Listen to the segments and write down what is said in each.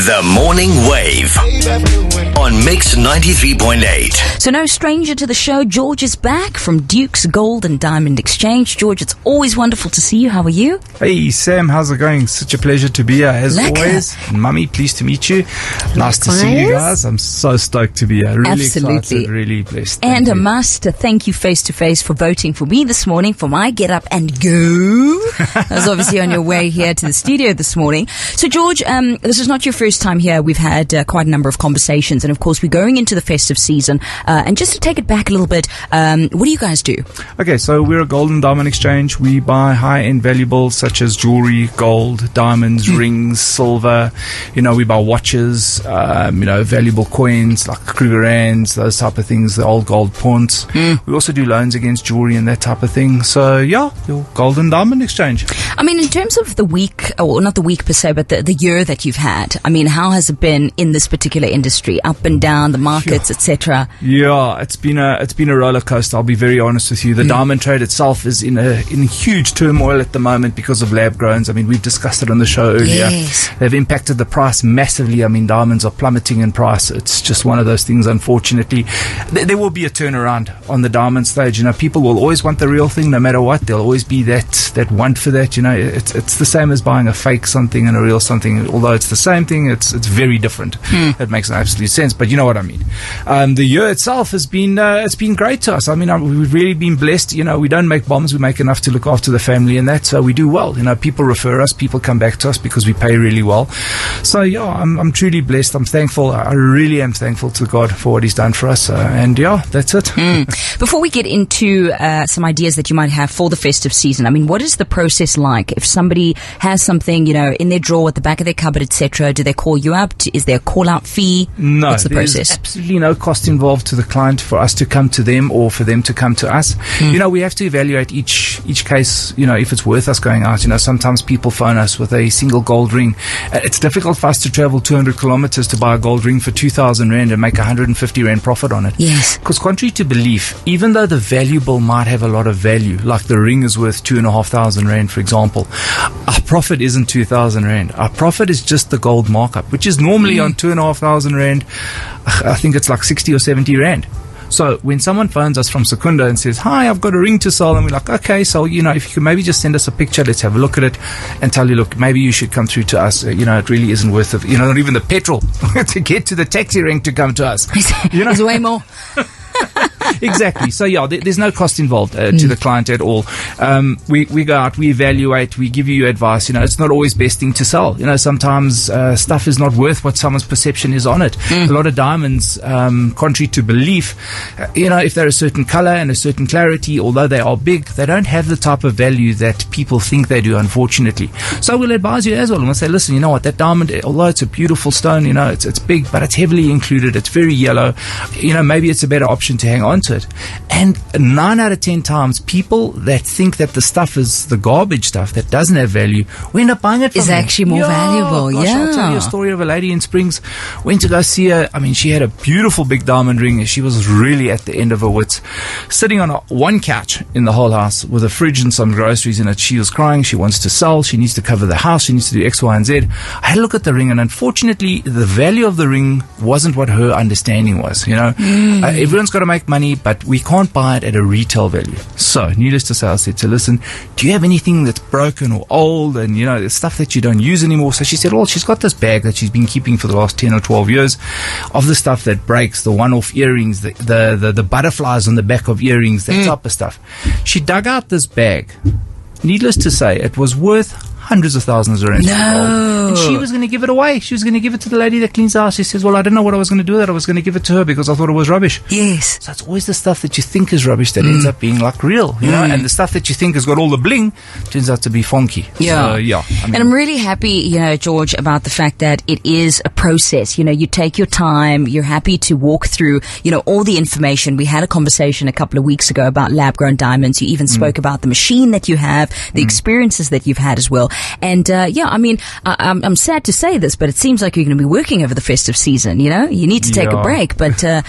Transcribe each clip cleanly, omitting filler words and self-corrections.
The Morning Wave on Mix 93.8. So no stranger to the show, George is back from Duke's Gold and Diamond Exchange. George, it's always wonderful to see you. How are you? Hey Sam, how's it going? Such a pleasure to be here as always. Mummy, pleased to meet you. Nice to see you guys. I'm so stoked to be here. Really excited, really blessed. And a must thank you face to face for voting for me this morning for my get up and go. I was obviously on your way here to the studio this morning. So George, this is not your first time here. We've had quite a number of conversations, and of course we're going into the festive season. And just to take it back a little bit, what do you guys do? Okay, so we're a gold and diamond exchange. We buy high-end valuables such as jewelry, gold, diamonds, rings, silver. You know, we buy watches, valuable coins like Kruger Rands, those type of things, the old gold pawnts. We also do loans against jewelry and that type of thing. So yeah, your gold and diamond exchange. I mean, in terms of the week, or not the week per se, but the year that you've had, I mean, how has it been in this particular industry? Up and down, the markets, etc. Yeah, it's been a roller coaster. I'll be very honest with you. The diamond trade itself is in huge turmoil at the moment because of lab growns. I mean, we've discussed it on the show earlier. Yes. They've impacted the price massively. I mean, diamonds are plummeting in price. It's just one of those things, unfortunately. There will be a turnaround on the diamond stage. You know, people will always want the real thing no matter what. There'll always be that want for that. You know, it's the same as buying a fake something and a real something. Although it's the same thing, it's very different. It makes no absolute sense, but you know what I mean. The year itself has been it's been great to us. I mean, we've really been blessed. You know, we don't make bombs. We make enough to look after the family and that, so we do well. You know, people refer us, people come back to us because we pay really well. So yeah, I'm truly blessed. I'm thankful. I really am thankful to God for what He's done for us. And yeah, that's it. Before we get into some ideas that you might have for the festive season, I mean, what is the process like? If somebody has something, you know, in their drawer at the back of their cupboard, etc., do they call you up? Is there a call-out fee? No, what's the process? There's absolutely no cost involved to the client for us to come to them or for them to come to us. You know, we have to evaluate each case, you know, if it's worth us going out. You know, sometimes people phone us with a single gold ring. It's difficult for us to travel 200 kilometers to buy a gold ring for 2,000 Rand and make 150 Rand profit on it. Yes. Because contrary to belief, even though the valuable might have a lot of value, like the ring is worth 2,500 Rand, for example, our profit isn't 2,000 Rand. Our profit is just the gold markup, which is normally on 2,500 Rand. I think it's like 60 or 70 Rand. So when someone phones us from Secunda and says, hi, I've got a ring to sell, and we're like, okay, so, you know, if you could maybe just send us a picture, let's have a look at it and tell you, look, maybe you should come through to us. You know, it really isn't worth it. You know, not even the petrol to get to the taxi rank to come to us. You know? There's way more. Exactly. So yeah, there's no cost involved to the client at all. We go out, we evaluate, we give you advice. You know, it's not always best thing to sell. You know, sometimes stuff is not worth what someone's perception is on it. A lot of diamonds, contrary to belief, you know, if they're a certain color and a certain clarity, although they are big, they don't have the type of value that people think they do, unfortunately. So we'll advise you as well, and we'll say, listen, you know what, that diamond, although it's a beautiful stone, you know, it's big, but it's heavily included, it's very yellow, you know, maybe it's a better option to hang on to it. And 9 out of 10 times, people that think that the stuff is the garbage stuff that doesn't have value, we end up buying it from It's them. actually more valuable. Gosh, yeah. I'll tell you a story of a lady in Springs. Went to go see her. I mean, she had a beautiful big diamond ring. She was really at the end of her wits, sitting on one couch in the whole house with a fridge and some groceries in it. She was crying. She wants to sell. She needs to cover the house. She needs to do X, Y, and Z. I had a look at the ring, and unfortunately, the value of the ring wasn't what her understanding was. You know, everyone's got to make money, but we can't buy it at a retail value. So, needless to say, I said to listen, do you have anything that's broken or old and, you know, the stuff that you don't use anymore? So she said, well, she's got this bag that she's been keeping for the last 10 or 12 years of the stuff that breaks, the one-off earrings, the butterflies on the back of earrings, that type of stuff. She dug out this bag. Needless to say, it was worth hundreds of thousands of rands. No. And she was going to give it away. She was going to give it to the lady that cleans the house. She says, well, I don't know what I was going to do with it. I was going to give it to her because I thought it was rubbish. Yes. So it's always the stuff that you think is rubbish that ends up being like real, you know, and the stuff that you think has got all the bling turns out to be funky. Yeah. So, yeah. I mean, and I'm really happy, you know, George, about the fact that it is a process. You know, you take your time. You're happy to walk through, you know, all the information. We had a conversation a couple of weeks ago about lab-grown diamonds. You even spoke about the machine that you have, the experiences that you've had as well. And I mean, I'm sad to say this, but it seems like you're going to be working over the festive season. You know, you need to take a break, but I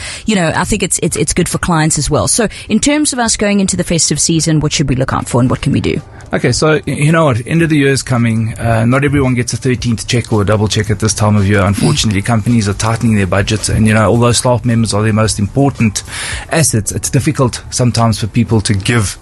think it's good for clients as well. So, in terms of us going into the festive season, what should we look out for, and what can we do? Okay, so you know what? End of the year is coming. Not everyone gets a 13th check or a double check at this time of year. Unfortunately, companies are tightening their budgets, and although staff members are their most important assets, it's difficult sometimes for people to give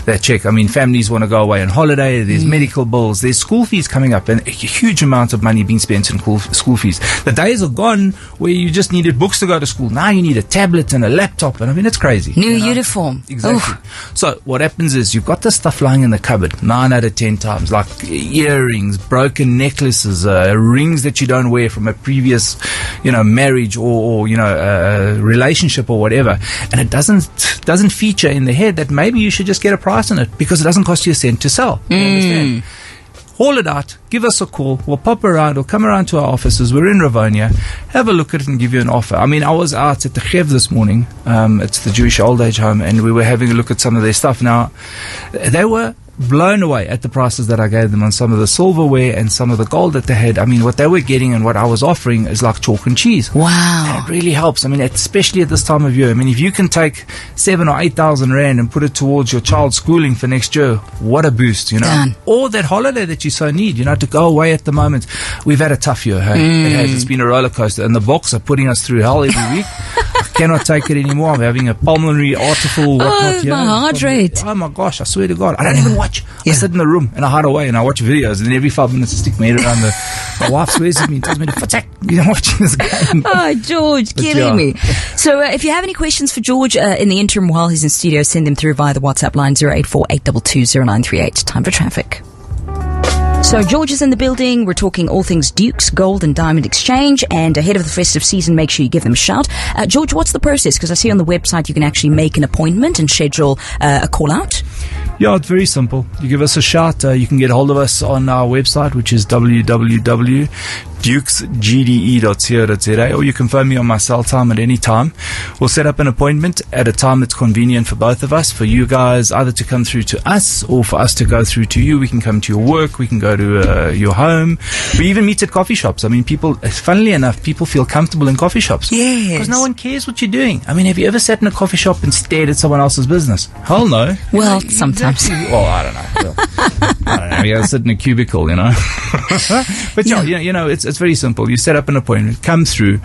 that check. I mean, families want to go away on holiday. There's medical bills. There's school fees coming up, and a huge amount of money being spent on school fees. The days are gone where you just needed books to go to school. Now you need a tablet and a laptop, and I mean, it's crazy. New uniform. Exactly. Oof. So what happens is you've got this stuff lying in the cupboard 9 out of 10 times, like earrings, broken necklaces, rings that you don't wear from a previous, marriage or relationship or whatever, and it doesn't feature in the head that maybe you should just get a price on it because it doesn't cost you a cent to sell. You understand? Haul it out, give us a call, we'll pop around or come around to our offices. We're in Rivonia, have a look at it and give you an offer. I mean, I was out at the Chev this morning, it's the Jewish old age home, and we were having a look at some of their stuff. Now, they were blown away at the prices that I gave them on some of the silverware and some of the gold that they had. I mean, what they were getting and what I was offering is like chalk and cheese. Wow. And it really helps. I mean, especially at this time of year. I mean, if you can take 7,000 or 8,000 rand and put it towards your child's schooling for next year, what a boost, Done. Or that holiday that you so need, to go away at the moment. We've had a tough year, hey? It has. It's been a roller coaster, and the Boks are putting us through hell every week. I cannot take it anymore. I'm having a pulmonary article, whatnot. My heart rate. Oh my gosh, I swear to God. I don't even watch. I sit in the room and I hide away and I watch videos, and then every 5 minutes I stick my head around my wife swears at me and tells me to protect. You're watching this game. Oh, George, kidding me. So if you have any questions for George in the interim while he's in studio, send them through via the WhatsApp line 084-822-0938. Time for traffic. So George is in the building. We're talking all things Dukes, Gold and Diamond Exchange, and ahead of the festive season, make sure you give them a shout. George, what's the process? Because I see on the website you can actually make an appointment and schedule a call out. Yeah, it's very simple. You give us a shout. You can get hold of us on our website, which is www.dukesgde.co.za, or you can phone me on my cell time at any time. We'll set up an appointment at a time that's convenient for both of us, for you guys either to come through to us or for us to go through to you. We can come to your work, we can go to your home. We even meet at coffee shops. I mean, funnily enough, people feel comfortable in coffee shops. Yes. Because no one cares what you're doing. I mean, have you ever sat in a coffee shop and stared at someone else's business? Hell no. Well, sometimes. Well, I don't know. I don't know. You gotta sit in a cubicle, But it's very simple. You set up an appointment, come through,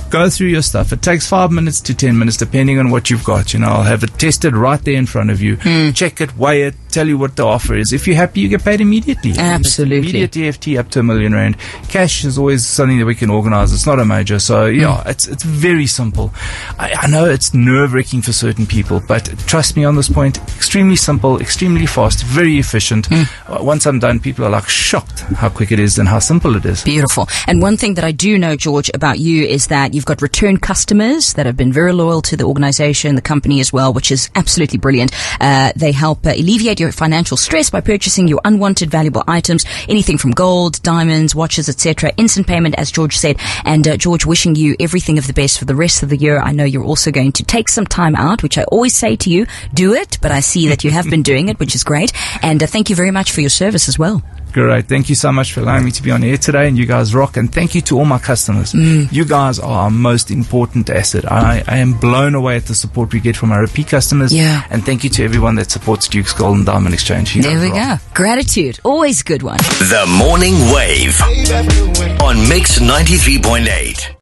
go through your stuff. It takes 5 minutes to 10 minutes, depending on what you've got. I'll have it tested right there in front of you. Check it, weigh it, tell you what the offer is. If you're happy, you get paid immediately. Absolutely. Immediate EFT up to R1 million. Cash is always something that we can organize. It's not a major. So, it's very simple. I know it's nerve-wracking for certain people, but trust me on this point, extremely simple, extremely fast, very efficient. Once I'm done, people are like shocked how quick it is and how simple it is. Beautiful. And one thing that I do know, George, about you is that you've got return customers that have been very loyal to the organization, the company as well, which is absolutely brilliant. They help alleviate your financial stress by purchasing your unwanted valuable items, anything from gold, diamonds, watches, etc. Instant payment, as George said. And George, wishing you everything of the best for the rest of the year. I know you're also going to take some time out, which I always say to you, do it, but I see that you have been doing it, which is great. And thank you very much for your service as well. Great. Thank you so much for allowing me to be on air today, and you guys rock. And thank you to all my customers. You guys are our most important asset. I am blown away at the support we get from our repeat customers. Yeah. And thank you to everyone that supports Duke's Gold and Diamond Exchange. There we go. Gratitude. Always a good one. The Morning Wave on Mix 93.8.